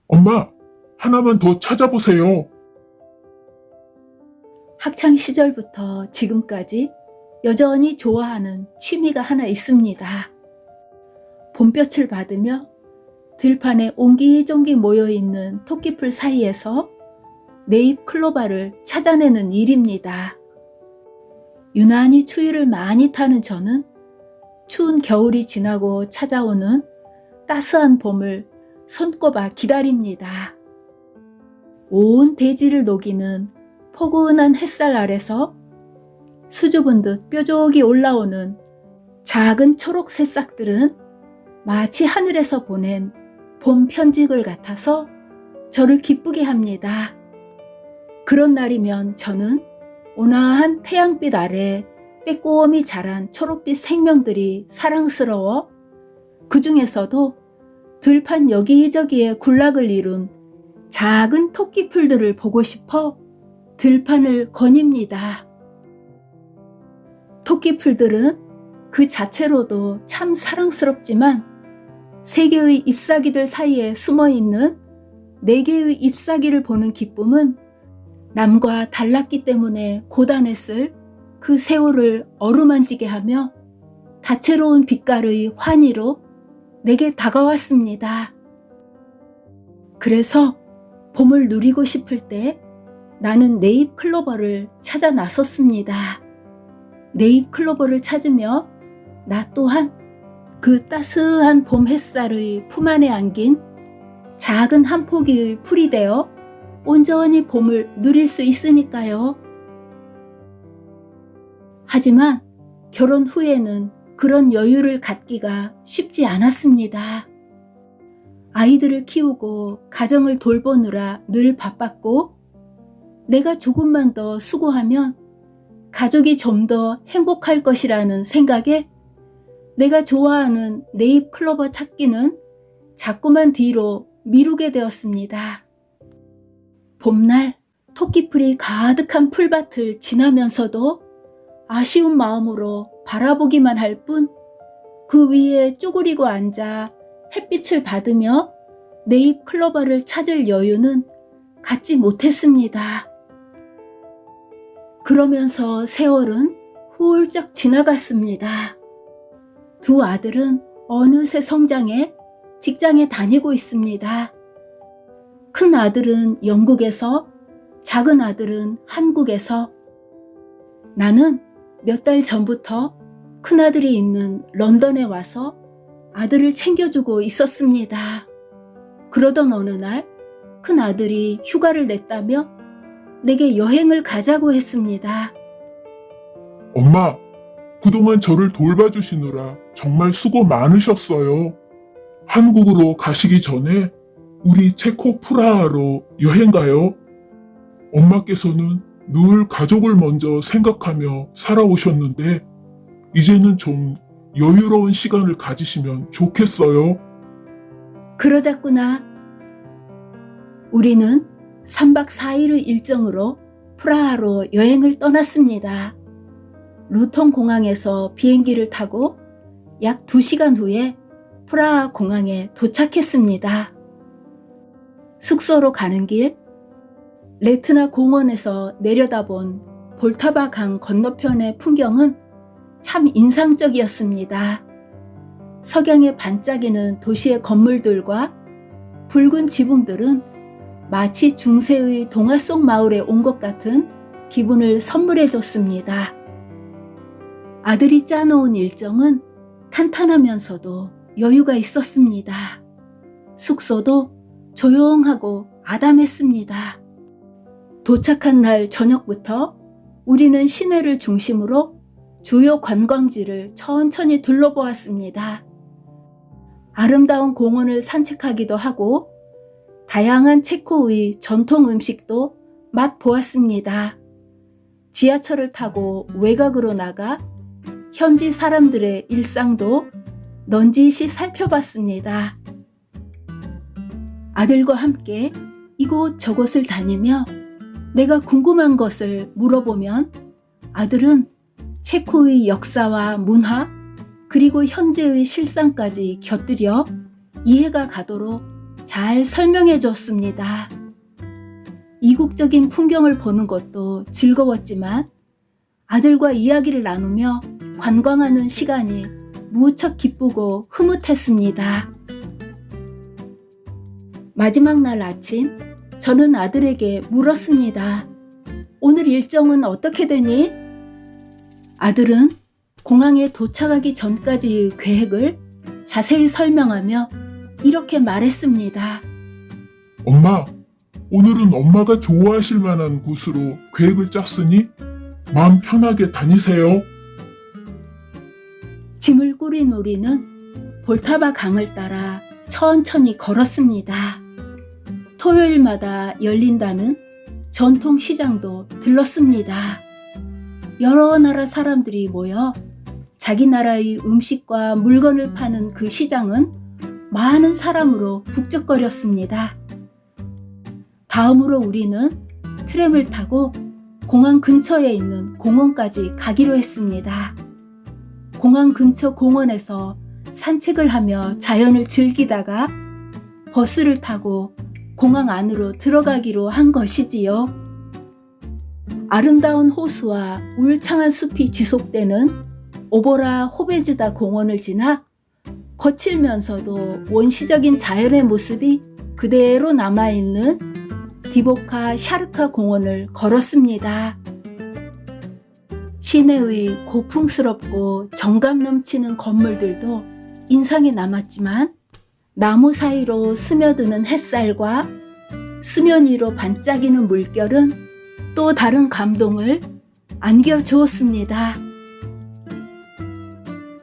엄마, 하나만 더 찾아보세요. 학창 시절부터 지금까지 여전히 좋아하는 취미가 하나 있습니다. 봄볕을 받으며 들판에 옹기종기 모여있는 토끼풀 사이에서 네잎 클로바를 찾아내는 일입니다. 유난히 추위를 많이 타는 저는 추운 겨울이 지나고 찾아오는 따스한 봄을 손꼽아 기다립니다. 온 대지를 녹이는 포근한 햇살 아래서 수줍은 듯 뾰족이 올라오는 작은 초록 새싹들은 마치 하늘에서 보낸 봄 편지글 같아서 저를 기쁘게 합니다. 그런 날이면 저는 온화한 태양빛 아래 빼꼼히 자란 초록빛 생명들이 사랑스러워 그 중에서도 들판 여기저기에 군락을 이룬 작은 토끼풀들을 보고 싶어 들판을 거닙니다. 토끼풀들은 그 자체로도 참 사랑스럽지만 세 개의 잎사귀들 사이에 숨어있는 네 개의 잎사귀를 보는 기쁨은 남과 달랐기 때문에 고단했을 그 세월을 어루만지게 하며 다채로운 빛깔의 환희로 내게 다가왔습니다. 그래서 봄을 누리고 싶을 때 나는 네잎 클로버를 찾아 나섰습니다. 네잎 클로버를 찾으며 나 또한 그 따스한 봄 햇살의 품 안에 안긴 작은 한 포기의 풀이 되어 온전히 봄을 누릴 수 있으니까요. 하지만 결혼 후에는 그런 여유를 갖기가 쉽지 않았습니다. 아이들을 키우고 가정을 돌보느라 늘 바빴고 내가 조금만 더 수고하면 가족이 좀 더 행복할 것이라는 생각에 내가 좋아하는 네잎 클로버 찾기는 자꾸만 뒤로 미루게 되었습니다. 봄날 토끼풀이 가득한 풀밭을 지나면서도 아쉬운 마음으로 바라보기만 할 뿐 그 위에 쪼그리고 앉아 햇빛을 받으며 네잎 클로버를 찾을 여유는 갖지 못했습니다. 그러면서 세월은 훌쩍 지나갔습니다. 두 아들은 어느새 성장해 직장에 다니고 있습니다. 큰 아들은 영국에서, 작은 아들은 한국에서, 나는 몇 달 전부터 큰아들이 있는 런던에 와서 아들을 챙겨주고 있었습니다. 그러던 어느 날 큰아들이 휴가를 냈다며 내게 여행을 가자고 했습니다. 엄마, 그동안 저를 돌봐주시느라 정말 수고 많으셨어요. 한국으로 가시기 전에 우리 체코 프라하로 여행 가요. 엄마께서는 늘 가족을 먼저 생각하며 살아오셨는데 이제는 좀 여유로운 시간을 가지시면 좋겠어요. 그러자꾸나. 우리는 3박 4일의 일정으로 프라하로 여행을 떠났습니다. 루톤 공항에서 비행기를 타고 약 2시간 후에 프라하 공항에 도착했습니다. 숙소로 가는 길, 레트나 공원에서 내려다본 볼타바 강 건너편의 풍경은 참 인상적이었습니다. 석양에 반짝이는 도시의 건물들과 붉은 지붕들은 마치 중세의 동화 속 마을에 온 것 같은 기분을 선물해 줬습니다. 아들이 짜놓은 일정은 탄탄하면서도 여유가 있었습니다. 숙소도 조용하고 아담했습니다. 도착한 날 저녁부터 우리는 시내를 중심으로 주요 관광지를 천천히 둘러보았습니다. 아름다운 공원을 산책하기도 하고 다양한 체코의 전통 음식도 맛보았습니다. 지하철을 타고 외곽으로 나가 현지 사람들의 일상도 넌지시 살펴봤습니다. 아들과 함께 이곳 저곳을 다니며 내가 궁금한 것을 물어보면 아들은 체코의 역사와 문화 그리고 현재의 실상까지 곁들여 이해가 가도록 잘 설명해 줬습니다. 이국적인 풍경을 보는 것도 즐거웠지만 아들과 이야기를 나누며 관광하는 시간이 무척 기쁘고 흐뭇했습니다. 마지막 날 아침, 저는 아들에게 물었습니다. 오늘 일정은 어떻게 되니? 아들은 공항에 도착하기 전까지의 계획을 자세히 설명하며 이렇게 말했습니다. 엄마, 오늘은 엄마가 좋아하실 만한 곳으로 계획을 짰으니 마음 편하게 다니세요. 짐을 꾸린 우리는 볼타바 강을 따라 천천히 걸었습니다. 토요일마다 열린다는 전통시장도 들렀습니다. 여러 나라 사람들이 모여 자기 나라의 음식과 물건을 파는 그 시장은 많은 사람으로 북적거렸습니다. 다음으로 우리는 트램을 타고 공항 근처에 있는 공원까지 가기로 했습니다. 공항 근처 공원에서 산책을 하며 자연을 즐기다가 버스를 타고 공항 안으로 들어가기로 한 것이지요. 아름다운 호수와 울창한 숲이 지속되는 오보라 호베즈다 공원을 지나 거칠면서도 원시적인 자연의 모습이 그대로 남아있는 디보카 샤르카 공원을 걸었습니다. 시내의 고풍스럽고 정감 넘치는 건물들도 인상에 남았지만 나무 사이로 스며드는 햇살과 수면 위로 반짝이는 물결은 또 다른 감동을 안겨주었습니다.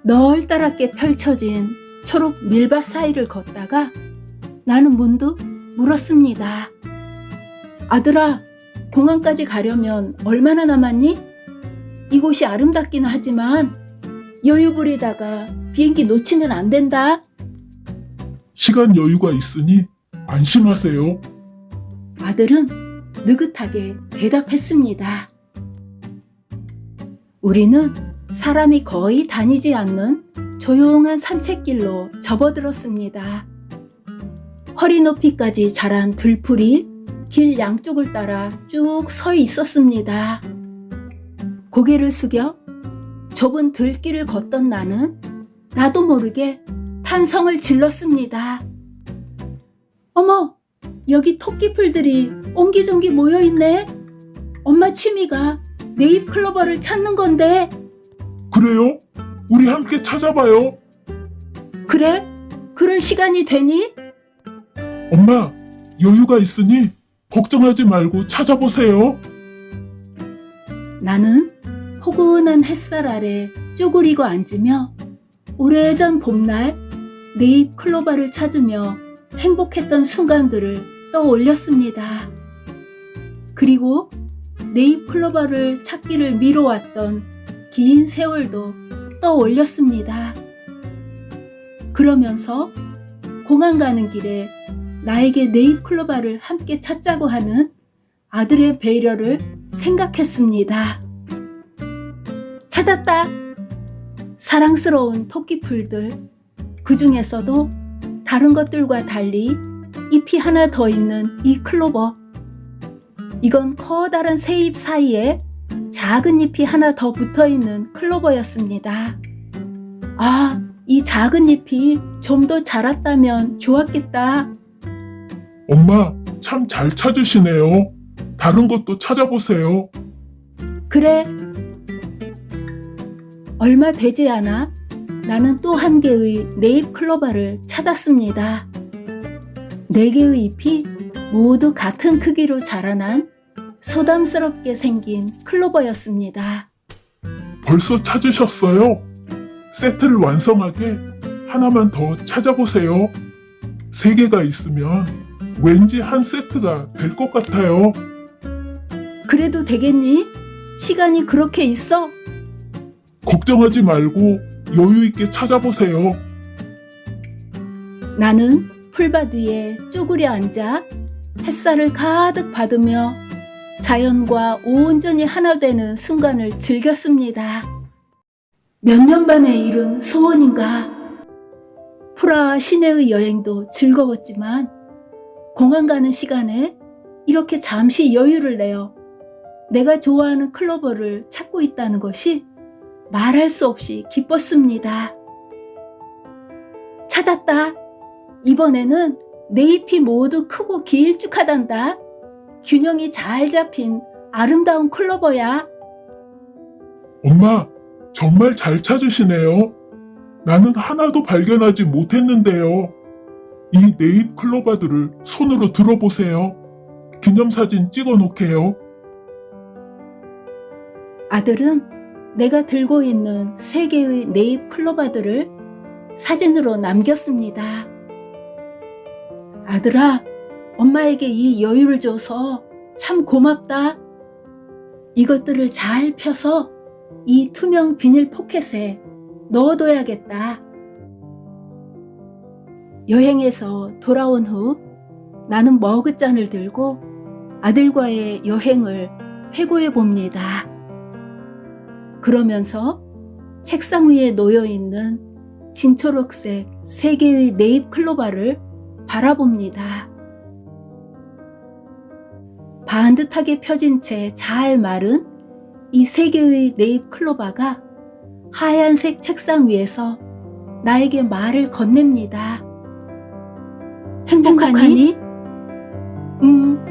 널따랗게 펼쳐진 초록 밀밭 사이를 걷다가 나는 문득 물었습니다. 아들아, 공항까지 가려면 얼마나 남았니? 이곳이 아름답기는 하지만 여유 부리다가 비행기 놓치면 안 된다. 시간 여유가 있으니 안심하세요. 아들은 느긋하게 대답했습니다. 우리는 사람이 거의 다니지 않는 조용한 산책길로 접어들었습니다. 허리 높이까지 자란 들풀이 길 양쪽을 따라 쭉 서 있었습니다. 고개를 숙여 좁은 들길을 걷던 나는 나도 모르게 탄성을 질렀습니다. 어머, 여기 토끼풀들이 옹기종기 모여있네. 엄마 취미가 네잎 클로버를 찾는 건데. 그래요? 우리 함께 찾아봐요. 그래? 그럴 시간이 되니? 엄마, 여유가 있으니 걱정하지 말고 찾아보세요. 나는 포근한 햇살 아래 쪼그리고 앉으며 오래전 봄날 네잎 클로버를 찾으며 행복했던 순간들을 떠올렸습니다. 그리고 네잎 클로버를 찾기를 미뤄왔던 긴 세월도 떠올렸습니다. 그러면서 공항 가는 길에 나에게 네잎 클로버를 함께 찾자고 하는 아들의 배려를 생각했습니다. 찾았다! 사랑스러운 토끼풀들, 그 중에서도 다른 것들과 달리 잎이 하나 더 있는 이 클로버. 이건 커다란 새 잎 사이에 작은 잎이 하나 더 붙어있는 클로버였습니다. 아, 이 작은 잎이 좀 더 자랐다면 좋았겠다. 엄마, 참 잘 찾으시네요. 다른 것도 찾아보세요. 그래. 얼마 되지 않아 나는 또 한 개의 네잎 클로버를 찾았습니다. 네 개의 잎이 모두 같은 크기로 자라난 소담스럽게 생긴 클로버였습니다. 벌써 찾으셨어요? 세트를 완성하게 하나만 더 찾아보세요. 3개가 있으면 왠지 한 세트가 될 것 같아요. 그래도 되겠니? 시간이 그렇게 있어? 걱정하지 말고 여유 있게 찾아보세요. 나는 풀밭 위에 쪼그려 앉아 햇살을 가득 받으며 자연과 온전히 하나 되는 순간을 즐겼습니다. 몇 년 만에 이룬 소원인가? 프라하 시내의 여행도 즐거웠지만 공항 가는 시간에 이렇게 잠시 여유를 내어 내가 좋아하는 클로버를 찾고 있다는 것이 말할 수 없이 기뻤습니다. 찾았다. 이번에는 내 잎이 모두 크고 길쭉하단다. 균형이 잘 잡힌 아름다운 클로버야. 엄마, 정말 잘 찾으시네요. 나는 하나도 발견하지 못했는데요. 이 네잎 클로바들을 손으로 들어보세요. 기념사진 찍어 놓게요. 아들은 내가 들고 있는 3개의 네잎 클로바들을 사진으로 남겼습니다. 아들아, 엄마에게 이 여유를 줘서 참 고맙다. 이것들을 잘 펴서 이 투명 비닐 포켓에 넣어둬야겠다. 여행에서 돌아온 후 나는 머그잔을 들고 아들과의 여행을 회고해 봅니다. 그러면서 책상 위에 놓여있는 진초록색 3개의 네잎 클로바를 바라봅니다. 반듯하게 펴진 채 잘 마른 이 3개의 네잎 클로바가 하얀색 책상 위에서 나에게 말을 건넵니다. 행복하니? 응,